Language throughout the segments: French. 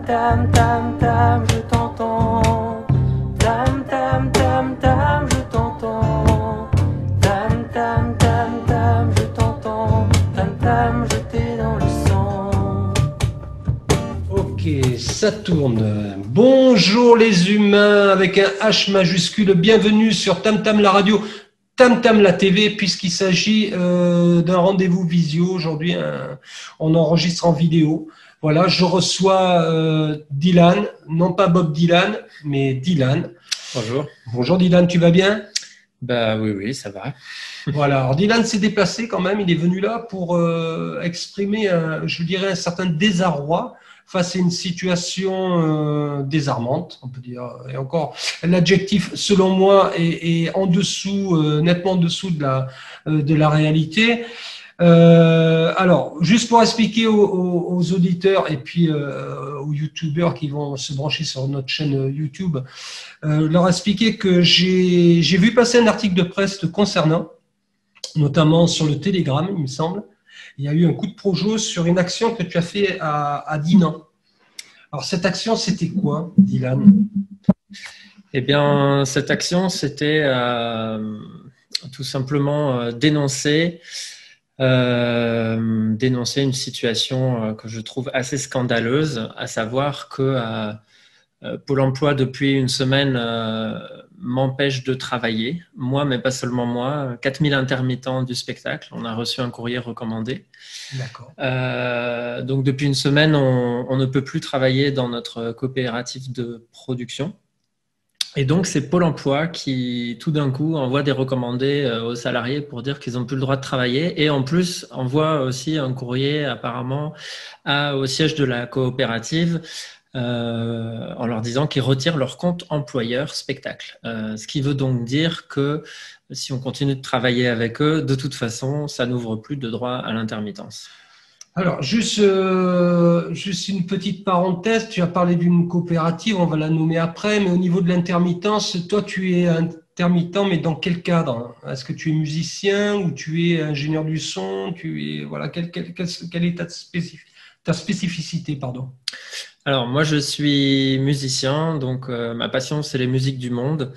tam, tam, tam, je t'entends. Tam, tam, tam, tam, je t'entends. Tam, tam, tam, tam, je t'entends. Tam, tam, je t'ai dans le sang. Ok, ça tourne. Bonjour les humains avec un H majuscule. Bienvenue sur Tam Tam la radio, Tam Tam la TV, puisqu'il s'agit d'un rendez-vous visio. Aujourd'hui, on enregistre en vidéo. Voilà, je reçois Dylan, non pas Bob Dylan, mais Dylan. Bonjour. Bonjour Dylan, tu vas bien? Bah oui, ça va. Voilà, alors Dylan s'est déplacé quand même, il est venu là pour exprimer, je dirais, un certain désarroi face à une situation désarmante, on peut dire. Et encore, l'adjectif, selon moi, est en dessous, nettement en dessous de la réalité. Alors, juste pour expliquer aux auditeurs et puis aux youtubeurs qui vont se brancher sur notre chaîne YouTube, leur expliquer que j'ai vu passer un article de presse te concernant, notamment sur le Télégramme, il me semble. Il y a eu un coup de projo sur une action que tu as fait à Dinan. Alors, cette action, c'était quoi, Dylan? Eh bien, cette action, c'était tout simplement dénoncer une situation que je trouve assez scandaleuse, à savoir que Pôle emploi, depuis une semaine, m'empêche de travailler. Moi, mais pas seulement moi, 4000 intermittents du spectacle. On a reçu un courrier recommandé. D'accord. Donc, depuis une semaine, on ne peut plus travailler dans notre coopérative de production. Et donc, c'est Pôle emploi qui, tout d'un coup, envoie des recommandés aux salariés pour dire qu'ils n'ont plus le droit de travailler. Et en plus, envoie aussi un courrier, apparemment, au siège de la coopérative en leur disant qu'ils retirent leur compte employeur spectacle. Ce qui veut donc dire que si on continue de travailler avec eux, de toute façon, ça n'ouvre plus de droit à l'intermittence. Alors, juste une petite parenthèse, tu as parlé d'une coopérative, on va la nommer après, mais au niveau de l'intermittence, toi, tu es intermittent, mais dans quel cadre? Est-ce que tu es musicien ou tu es ingénieur du son? Voilà, quelle est ta spécificité, pardon? Alors, moi, je suis musicien, donc ma passion, c'est les musiques du monde.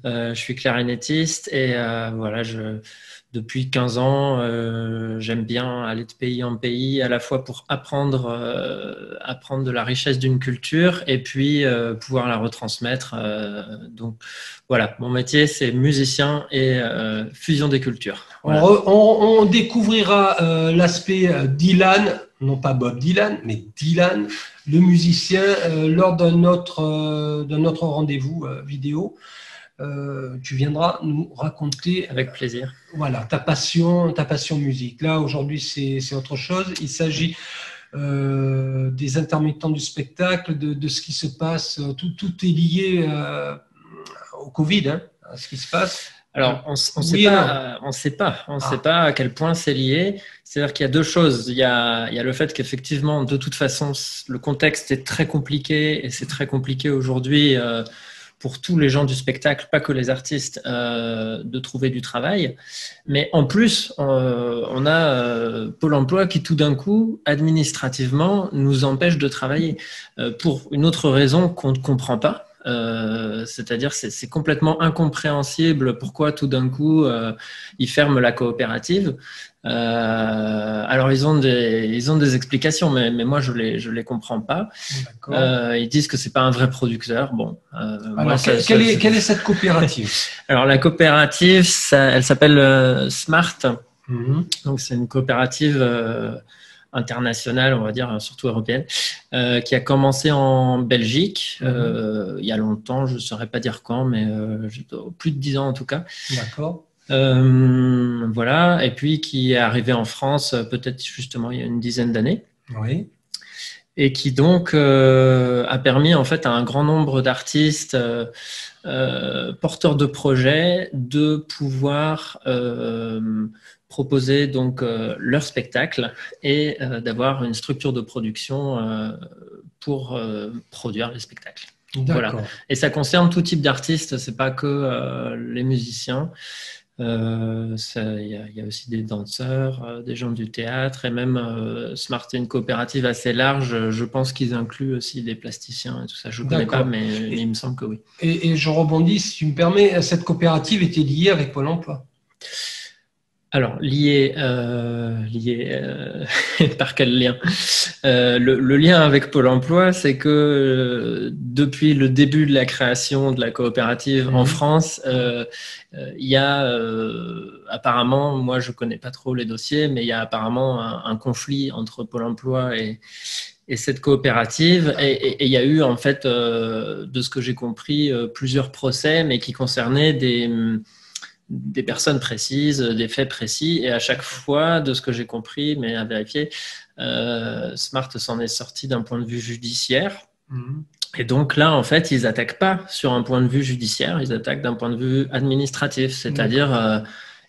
Je suis clarinettiste et voilà, depuis 15 ans, j'aime bien aller de pays en pays, à la fois pour apprendre de la richesse d'une culture et puis pouvoir la retransmettre. Donc, voilà, mon métier, c'est musicien et fusion des cultures. Voilà. On découvrira l'aspect Dylan, non pas Bob Dylan, mais Dylan, le musicien, lors d'un autre rendez-vous vidéo. Tu viendras nous raconter avec plaisir. Voilà, ta passion musique. Là, aujourd'hui, c'est autre chose. Il s'agit des intermittents du spectacle, de ce qui se passe. Tout est lié au Covid, hein, à ce qui se passe. Alors, on ne sait pas à quel point c'est lié. C'est-à-dire qu'il y a deux choses. Il y a le fait qu'effectivement, de toute façon, le contexte est très compliqué et c'est très compliqué aujourd'hui pour tous les gens du spectacle, pas que les artistes, de trouver du travail. Mais en plus, on a Pôle emploi qui, tout d'un coup, administrativement, nous empêche de travailler pour une autre raison qu'on ne comprend pas. C'est-à-dire c'est complètement incompréhensible pourquoi tout d'un coup ils ferment la coopérative. Alors ils ont des explications, mais moi je les comprends pas. Ils disent que c'est pas un vrai producteur. Bon. Alors quelle est cette coopérative? Alors la coopérative, elle s'appelle Smart. Donc c'est une coopérative internationale, on va dire, surtout européenne, qui a commencé en Belgique il y a longtemps, je ne saurais pas dire quand, mais plus de 10 ans en tout cas. D'accord. Voilà, et puis qui est arrivé en France peut-être justement il y a une dizaine d'années. Oui. Et qui donc a permis en fait à un grand nombre d'artistes porteurs de projets de pouvoir proposer donc leur spectacle et d'avoir une structure de production pour produire les spectacles. Voilà. Et ça concerne tout type d'artistes, c'est pas que les musiciens. Il y a aussi des danseurs, des gens du théâtre, et même Smart est une coopérative assez large. Je pense qu'ils incluent aussi des plasticiens et tout ça. Je ne connais pas, mais il me semble que oui. Et je rebondis, si tu me permets, cette coopérative était liée avec Pôle emploi? Alors, lié par quel lien? Le lien avec Pôle emploi, c'est que depuis le début de la création de la coopérative en France, il y a apparemment, moi je connais pas trop les dossiers, mais il y a apparemment un conflit entre Pôle emploi et cette coopérative. Et il y a eu, en fait, de ce que j'ai compris, plusieurs procès, mais qui concernaient des personnes précises, des faits précis, et à chaque fois, de ce que j'ai compris, mais à vérifier, Smart s'en est sorti d'un point de vue judiciaire. Et donc là, en fait, ils attaquent pas sur un point de vue judiciaire, ils attaquent d'un point de vue administratif, c'est-à-dire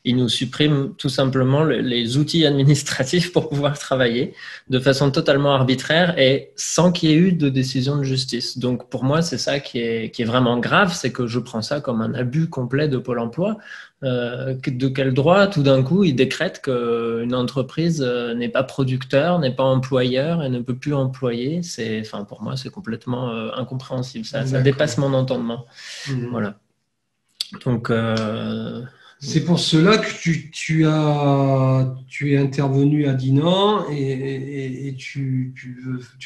ils nous suppriment tout simplement les outils administratifs pour pouvoir travailler de façon totalement arbitraire et sans qu'il y ait eu de décision de justice. Donc pour moi, c'est ça qui est vraiment grave, c'est que je prends ça comme un abus complet de Pôle emploi. De quel droit, tout d'un coup, ils décrètent qu'une entreprise n'est pas producteur, n'est pas employeur et ne peut plus employer. Enfin, pour moi, c'est complètement incompréhensible. Ça dépasse mon entendement. Voilà. Donc... c'est pour cela que tu es intervenu à Dinan et tu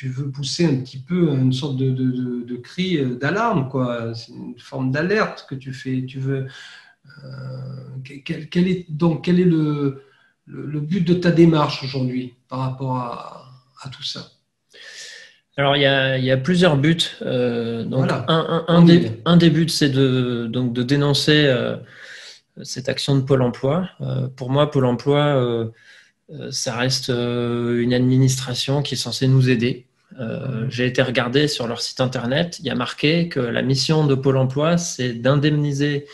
veux pousser un petit peu une sorte de cri d'alarme, quoi. C'est une forme d'alerte que tu fais. Tu veux, quel est le but de ta démarche aujourd'hui par rapport à tout ça? Alors, il y a plusieurs buts. Donc, voilà. Un des buts, c'est de dénoncer cette action de Pôle emploi. Pour moi, Pôle emploi, ça reste une administration qui est censée nous aider. J'ai été regarder sur leur site internet, il y a marqué que la mission de Pôle emploi, c'est d'indemniser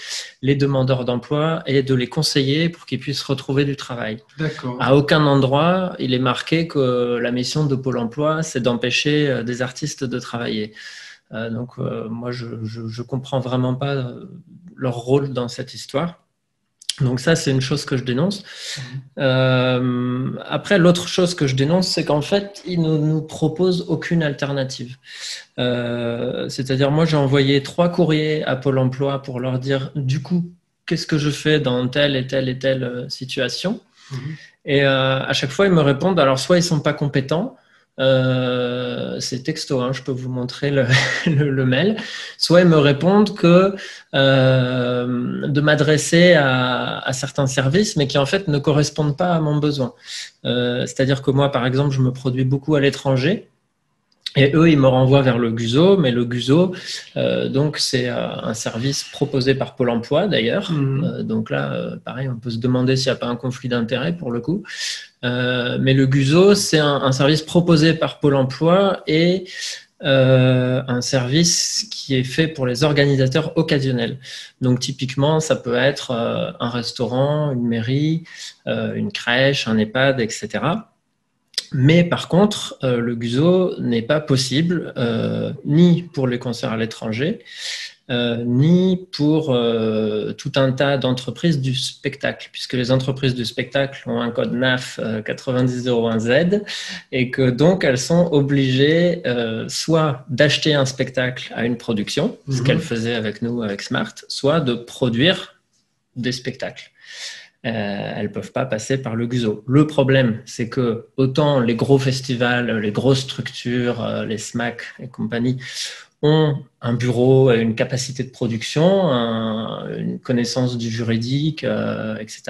les demandeurs d'emploi et de les conseiller pour qu'ils puissent retrouver du travail. D'accord. À aucun endroit, il est marqué que la mission de Pôle emploi, c'est d'empêcher des artistes de travailler. Donc, moi, je comprends vraiment pas leur rôle dans cette histoire. Donc ça, c'est une chose que je dénonce. Après, l'autre chose que je dénonce, c'est qu'en fait, ils ne nous proposent aucune alternative. C'est-à-dire, moi, j'ai envoyé 3 courriers à Pôle emploi pour leur dire, du coup, qu'est-ce que je fais dans telle et telle et telle situation. Et à chaque fois, ils me répondent, alors soit ils ne sont pas compétents, c'est texto, hein, je peux vous montrer le mail. Soit ils me répondent que de m'adresser à certains services, mais qui en fait ne correspondent pas à mon besoin. C'est-à-dire que moi, par exemple, je me produis beaucoup à l'étranger. Et eux, ils me renvoient vers le GUSO, mais le GUSO, donc c'est un service proposé par Pôle emploi d'ailleurs. Donc là, pareil, on peut se demander s'il n'y a pas un conflit d'intérêt pour le coup. Mais le GUSO, c'est un service proposé par Pôle emploi et un service qui est fait pour les organisateurs occasionnels. Donc typiquement, ça peut être un restaurant, une mairie, une crèche, un EHPAD, etc. Mais par contre, le GUSO n'est pas possible ni pour les concerts à l'étranger, ni pour tout un tas d'entreprises du spectacle, puisque les entreprises du spectacle ont un code NAF 9001Z et que donc elles sont obligées soit d'acheter un spectacle à une production, ce qu'elles faisaient avec nous, avec Smart, soit de produire des spectacles. Elles ne peuvent pas passer par le GUSO. Le problème, c'est que autant les gros festivals, les grosses structures, les SMAC et compagnie ont un bureau, une capacité de production, une connaissance du juridique, etc.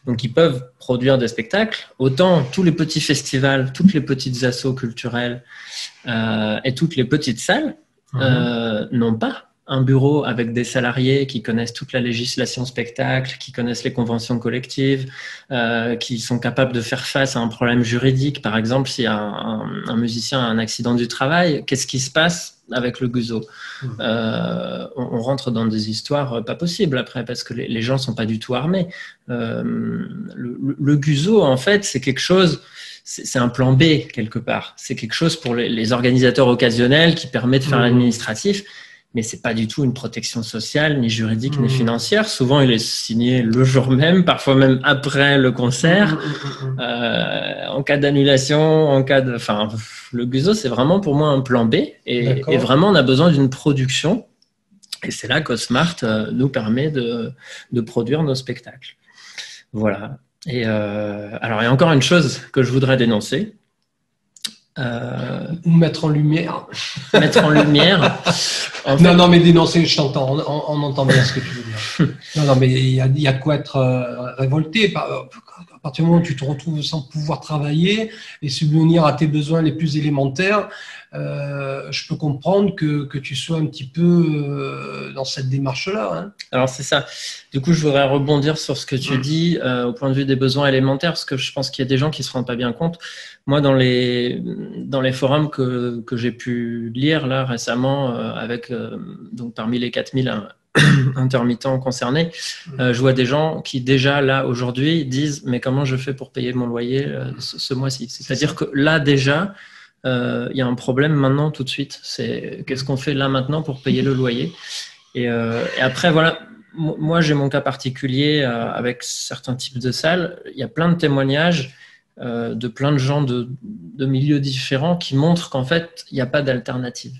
Donc, ils peuvent produire des spectacles. Autant tous les petits festivals, toutes les petites assos culturelles et toutes les petites salles n'ont pas un bureau avec des salariés qui connaissent toute la législation spectacle, qui connaissent les conventions collectives, qui sont capables de faire face à un problème juridique. Par exemple, si un musicien a un accident du travail, qu'est-ce qui se passe avec le GUSO? On rentre dans des histoires pas possibles après, parce que les gens sont pas du tout armés. Le GUSO, en fait, c'est quelque chose... C'est un plan B, quelque part. C'est quelque chose pour les organisateurs occasionnels qui permet de faire l'administratif. mais c'est pas du tout une protection sociale, ni juridique, ni financière. Souvent, il est signé le jour même, parfois même après le concert. En cas d'annulation, enfin, le GUSO, c'est vraiment pour moi un plan B. Et vraiment, on a besoin d'une production. Et c'est là qu'Osmart nous permet de produire nos spectacles. Voilà. Et alors, il y a encore une chose que je voudrais dénoncer. Ou mettre en lumière. Mettre en lumière. Non, mais dénoncer, je t'entends. On entend bien ce que tu veux dire. Non, mais il y a de quoi être révolté. À partir du moment où tu te retrouves sans pouvoir travailler et subvenir à tes besoins les plus élémentaires, je peux comprendre que tu sois un petit peu dans cette démarche-là. Hein. Alors, c'est ça. Du coup, je voudrais rebondir sur ce que tu dis au point de vue des besoins élémentaires, parce que je pense qu'il y a des gens qui ne se rendent pas bien compte. Moi, dans les forums que j'ai pu lire là récemment, donc parmi les 4000 intermittents concernés, je vois des gens qui déjà là aujourd'hui disent mais comment je fais pour payer mon loyer ce mois-ci. C'est-à-dire que là déjà il y a un problème maintenant tout de suite. C'est qu'est-ce qu'on fait là maintenant pour payer le loyer et après voilà. Moi, j'ai mon cas particulier avec certains types de salles. Il y a plein de témoignages de plein de gens de milieux différents qui montrent qu'en fait, il n'y a pas d'alternative.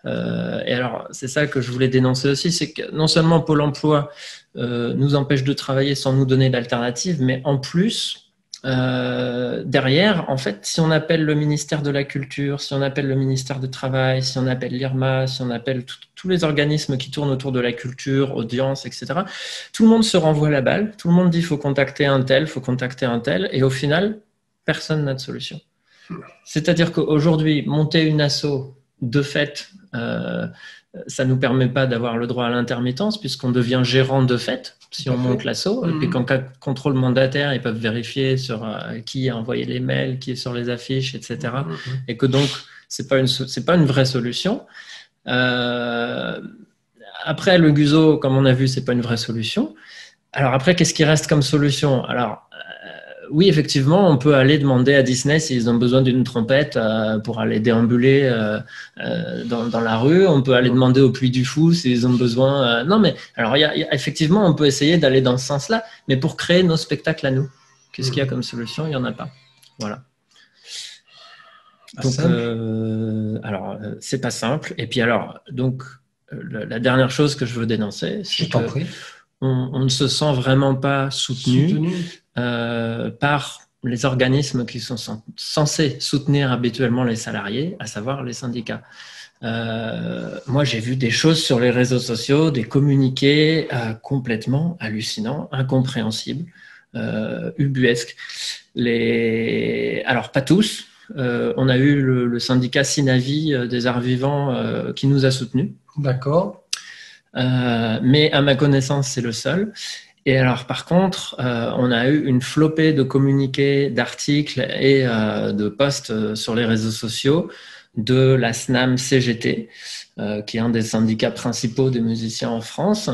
Et alors, c'est ça que je voulais dénoncer aussi, c'est que non seulement Pôle emploi nous empêche de travailler sans nous donner d'alternative, mais en plus, derrière, en fait, si on appelle le ministère de la Culture, si on appelle le ministère du Travail, si on appelle l'IRMA, si on appelle tous les organismes qui tournent autour de la culture, audience, etc., tout le monde se renvoie la balle, tout le monde dit il faut contacter un tel, et au final, personne n'a de solution. C'est-à-dire qu'aujourd'hui, monter une asso, de fait, ça ne nous permet pas d'avoir le droit à l'intermittence puisqu'on devient gérant de fait si on monte l'asso. Et puis qu'en cas de contrôle mandataire, ils peuvent vérifier sur qui a envoyé les mails, qui est sur les affiches, etc. Et que donc, c'est pas une vraie solution. Après, le GUSO, comme on a vu, c'est pas une vraie solution. Alors après, qu'est-ce qui reste comme solution? Alors, oui, effectivement, on peut aller demander à Disney s'ils ont besoin d'une trompette pour aller déambuler dans la rue. On peut aller demander au Puy du Fou s'ils ont besoin. Non, mais alors, effectivement, on peut essayer d'aller dans ce sens-là, mais pour créer nos spectacles à nous, qu'est-ce qu'il y a comme solution? Il n'y en a pas. Voilà. Donc, alors, c'est pas simple. Et puis alors, donc, la dernière chose que je veux dénoncer, c'est qu'on ne se sent vraiment pas soutenu. Par les organismes qui sont censés soutenir habituellement les salariés, à savoir les syndicats. Moi, j'ai vu des choses sur les réseaux sociaux, des communiqués complètement hallucinants, incompréhensibles, ubuesques. Alors, pas tous. On a eu le syndicat Synavi des arts vivants qui nous a soutenus. D'accord. Mais à ma connaissance, c'est le seul. Et alors, par contre, on a eu une flopée de communiqués, d'articles et de posts sur les réseaux sociaux de la SNAM CGT, qui est un des syndicats principaux des musiciens en France,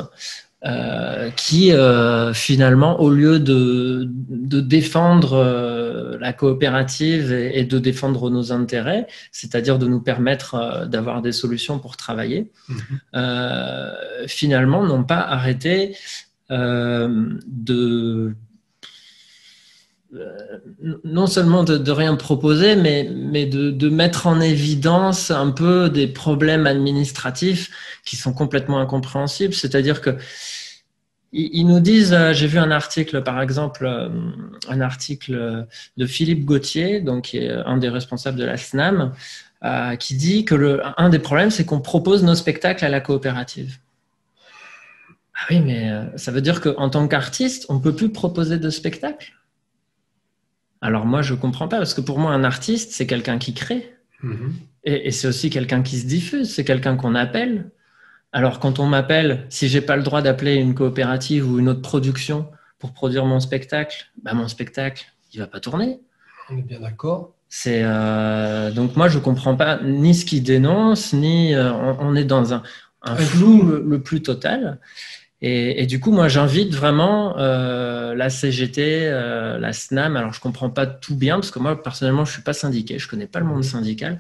qui finalement, au lieu de défendre la coopérative et de défendre nos intérêts, c'est-à-dire de nous permettre d'avoir des solutions pour travailler, finalement n'ont pas arrêté non seulement de rien proposer, mais de mettre en évidence un peu des problèmes administratifs qui sont complètement incompréhensibles. C'est-à-dire que ils nous disent, j'ai vu un article, par exemple, un article de Philippe Gauthier, donc qui est un des responsables de la SNAM, qui dit que un des problèmes, c'est qu'on propose nos spectacles à la coopérative. Ah oui, mais ça veut dire qu'en tant qu'artiste, on ne peut plus proposer de spectacle. Alors moi, je ne comprends pas, parce que pour moi, un artiste, c'est quelqu'un qui crée. Et c'est aussi quelqu'un qui se diffuse, c'est quelqu'un qu'on appelle. Alors quand on m'appelle, si je n'ai pas le droit d'appeler une coopérative ou une autre production pour produire mon spectacle, mon spectacle, il ne va pas tourner. On est bien d'accord. Donc moi, je ne comprends pas ni ce qu'ils dénoncent, ni on est dans un flou le plus total. Et du coup, moi, j'invite vraiment la CGT, la SNAM. Alors, je comprends pas tout bien parce que moi, personnellement, je suis pas syndiqué, je connais pas le monde syndical,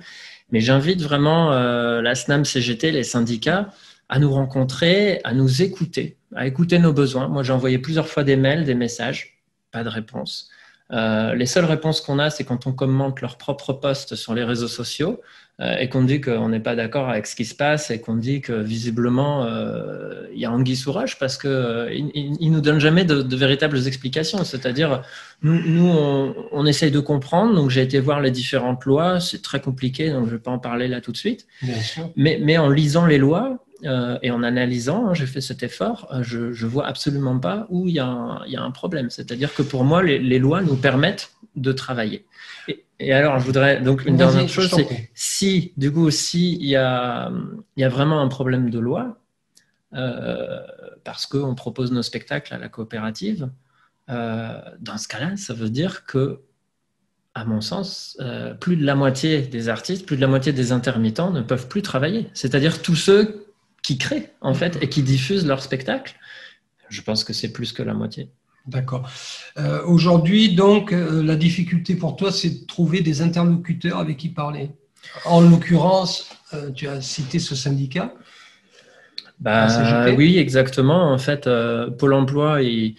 mais j'invite vraiment la SNAM, CGT, les syndicats à nous rencontrer, à nous écouter, à écouter nos besoins. Moi, j'ai envoyé plusieurs fois des mails, des messages, pas de réponse. Les seules réponses qu'on a, c'est quand on commente leur propre post sur les réseaux sociaux et qu'on dit qu'on n'est pas d'accord avec ce qui se passe et qu'on dit que visiblement il y a anguille sous roche parce qu'ils nous donnent jamais de véritables explications. C'est-à-dire, nous on essaye de comprendre. Donc j'ai été voir les différentes lois. C'est très compliqué, donc je ne vais pas en parler là tout de suite. Bien sûr. Mais en lisant les lois, et en analysant, j'ai fait cet effort, je vois absolument pas où il y a un problème. C'est-à-dire que pour moi, les lois nous permettent de travailler. Et alors, je voudrais donc une dernière chose, c'est si il y a vraiment un problème de loi, parce qu'on propose nos spectacles à la coopérative, dans ce cas-là, ça veut dire que, à mon sens, plus de la moitié des artistes, plus de la moitié des intermittents ne peuvent plus travailler. C'est-à-dire tous ceux qui créent en fait et qui diffusent leur spectacle. Je pense que c'est plus que la moitié. D'accord. Aujourd'hui, donc, la difficulté pour toi, c'est de trouver des interlocuteurs avec qui parler. En l'occurrence, tu as cité ce syndicat. Oui, exactement. En fait, Pôle emploi, il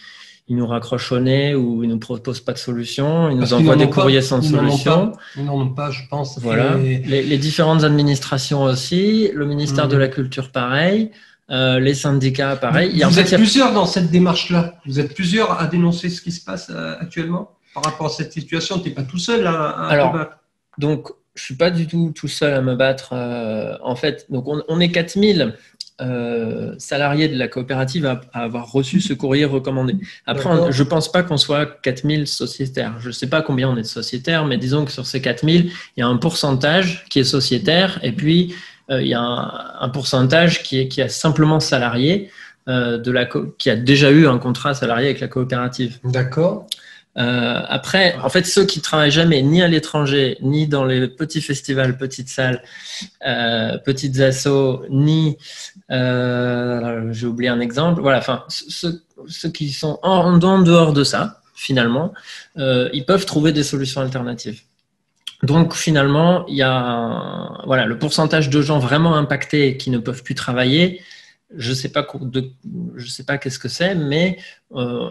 nous raccroche au nez ou il ne nous propose pas de solution. Il nous envoie des courriers sans solution. Ils n'en ont pas, je pense. Voilà. Les différentes administrations aussi. Le ministère de la Culture, pareil. Les syndicats, pareil. Vous êtes plusieurs dans cette démarche-là. Vous êtes plusieurs à dénoncer ce qui se passe actuellement par rapport à cette situation. Tu n'es pas tout seul à te battre. Donc, je ne suis pas du tout seul à me battre. En fait, donc on est 4000 salariés de la coopérative à avoir reçu ce courrier recommandé. Après, je ne pense pas qu'on soit 4000 sociétaires. Je ne sais pas combien on est de sociétaires, mais disons que sur ces 4000, il y a un pourcentage qui est sociétaire et puis il y a un pourcentage qui est simplement salarié, qui a déjà eu un contrat salarié avec la coopérative. D'accord. Après, en fait, ceux qui travaillent jamais ni à l'étranger, ni dans les petits festivals, petites salles, petites assos, ni j'ai oublié un exemple. Voilà, enfin, ceux qui sont en dehors de ça, finalement, ils peuvent trouver des solutions alternatives. Donc finalement, il y a le pourcentage de gens vraiment impactés qui ne peuvent plus travailler. Je sais pas qu'est-ce que c'est, mais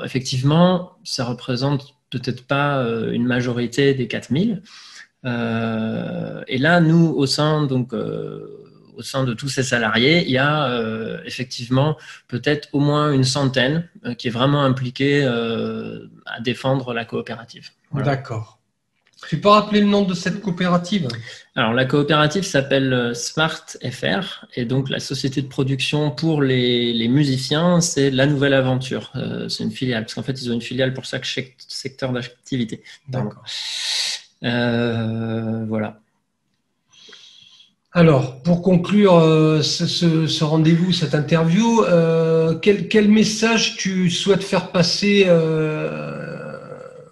effectivement, ça représente peut-être pas une majorité des 4000. Et là, nous, au sein de tous ces salariés, il y a effectivement peut-être au moins une centaine qui est vraiment impliquée à défendre la coopérative. Voilà. D'accord. Tu peux rappeler le nom de cette coopérative? Alors, la coopérative s'appelle Smart FR et donc la société de production pour les musiciens, c'est La Nouvelle Aventure. C'est une filiale, parce qu'en fait, ils ont une filiale pour chaque secteur d'activité. D'accord. Voilà. Alors, pour conclure ce rendez-vous, cette interview, quel message tu souhaites faire passer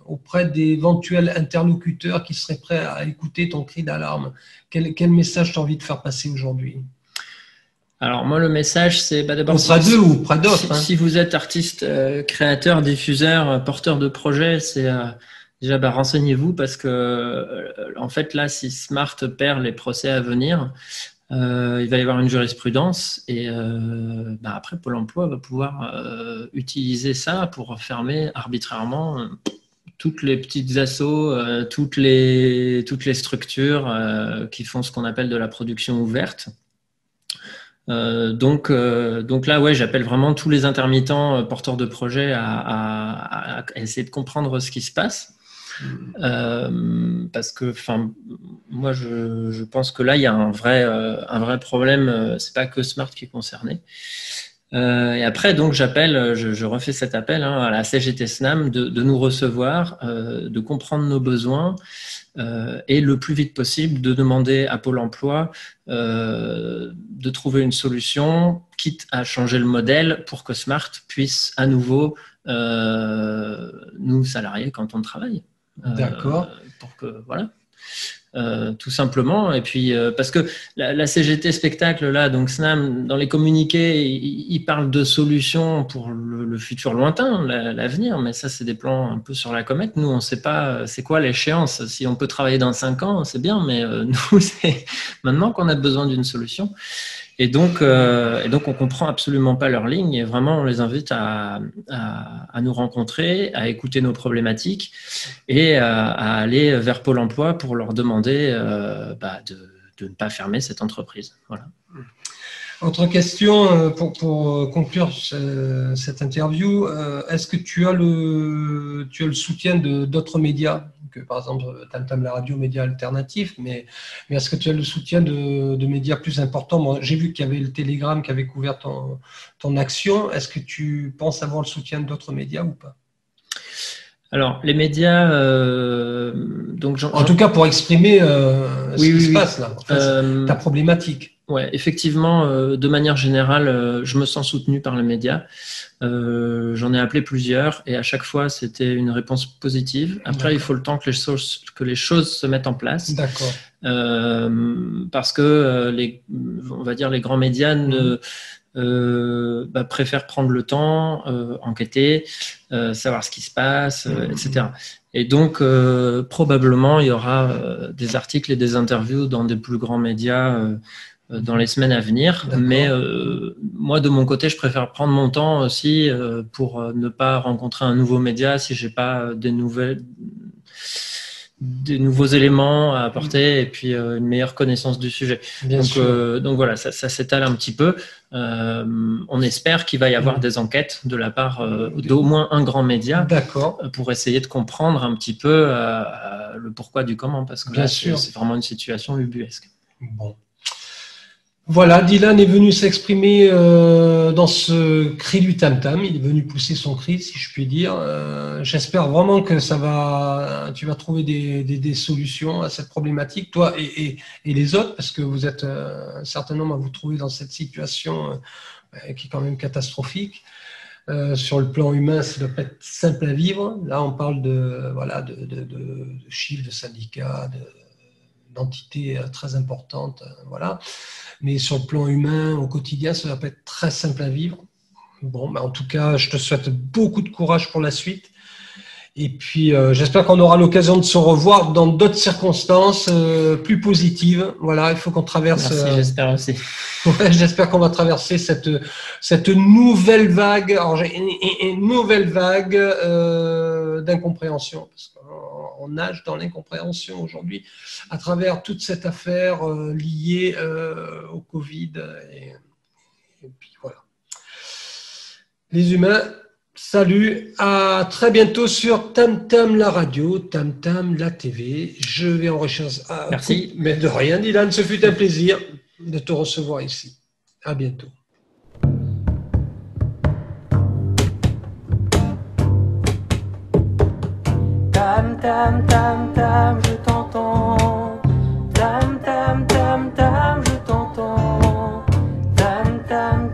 auprès d'éventuels interlocuteurs qui seraient prêts à écouter ton cri d'alarme? Quel message tu as envie de faire passer aujourd'hui? Alors moi, le message, c'est d'abord… Auprès d'eux ou auprès d'autres. Si vous êtes artiste, créateur, diffuseur, porteur de projet, c'est déjà renseignez-vous parce que en fait là, si Smart perd les procès à venir, il va y avoir une jurisprudence et après Pôle emploi va pouvoir utiliser ça pour fermer arbitrairement toutes les petites assos, toutes les structures qui font ce qu'on appelle de la production ouverte. Donc là, ouais, j'appelle vraiment tous les intermittents porteurs de projets à essayer de comprendre ce qui se passe. Parce que, moi, je pense que là, il y a un vrai problème. C'est pas que Smart qui est concerné. Et après, donc, je refais cet appel à la CGT SNAM de nous recevoir, de comprendre nos besoins et le plus vite possible de demander à Pôle emploi de trouver une solution, quitte à changer le modèle pour que Smart puisse à nouveau nous salarier quand on travaille. D'accord. Pour que, voilà. Tout simplement. Et puis, parce que la CGT spectacle, là, donc SNAM, dans les communiqués, ils parlent de solutions pour le futur lointain, l'avenir, mais ça, c'est des plans un peu sur la comète. Nous, on ne sait pas c'est quoi l'échéance. Si on peut travailler dans 5 ans, c'est bien, mais nous, c'est maintenant qu'on a besoin d'une solution. Et donc, on comprend absolument pas leur ligne. Et vraiment, on les invite à nous rencontrer, à écouter nos problématiques et à aller vers Pôle emploi pour leur demander de ne pas fermer cette entreprise. Voilà. Autre question pour conclure cette interview. Est-ce que tu as le soutien d'autres médias, que par exemple Tam Tam la radio, médias alternatifs, mais est-ce que tu as le soutien de médias plus importants? Bon, j'ai vu qu'il y avait le Telegram qui avait couvert ton action. Est-ce que tu penses avoir le soutien d'autres médias ou pas? Alors, les médias, en tout cas pour exprimer ce qui se passe là, ta problématique. Ouais, effectivement, de manière générale, je me sens soutenu par les médias. J'en ai appelé plusieurs et à chaque fois, c'était une réponse positive. Après, il faut le temps que les choses se mettent en place. D'accord. Parce que on va dire les grands médias préfèrent prendre le temps, enquêter, savoir ce qui se passe, etc. Et donc, probablement, il y aura des articles et des interviews dans des plus grands médias dans les semaines à venir. Mais moi, de mon côté, je préfère prendre mon temps aussi pour ne pas rencontrer un nouveau média si j'ai pas des nouveaux éléments à apporter et puis une meilleure connaissance du sujet. Donc voilà, ça s'étale un petit peu. On espère qu'il va y avoir des enquêtes de la part d'au moins un grand média pour essayer de comprendre un petit peu le pourquoi du comment, parce que là, c'est vraiment une situation ubuesque. Bon. Voilà, Dylan est venu s'exprimer dans ce cri du tam-tam. Il est venu pousser son cri, si je puis dire. J'espère vraiment que tu vas trouver des solutions à cette problématique, toi et les autres, parce que vous êtes un certain nombre à vous trouver dans cette situation qui est quand même catastrophique. Sur le plan humain, ça ne doit pas être simple à vivre. Là, on parle de chiffres, de syndicats, d'entités très importantes, voilà. Mais sur le plan humain, au quotidien, ça ne va pas être très simple à vivre. Bon, en tout cas, je te souhaite beaucoup de courage pour la suite. Et puis, j'espère qu'on aura l'occasion de se revoir dans d'autres circonstances plus positives. Voilà, il faut qu'on traverse. Merci, j'espère aussi. Ouais, j'espère qu'on va traverser cette nouvelle vague. Alors, j'ai une nouvelle vague d'incompréhension, parce qu'on nage dans l'incompréhension aujourd'hui à travers toute cette affaire liée au Covid. Et puis voilà. Les humains. Salut, à très bientôt sur Tam Tam la radio, Tam Tam la TV. Je vais en recherche. Merci. Mais de rien, Dylan, ce fut un plaisir de te recevoir ici. À bientôt. Tam tam tam tam, je t'entends. Tam tam tam tam, je t'entends. Tam tam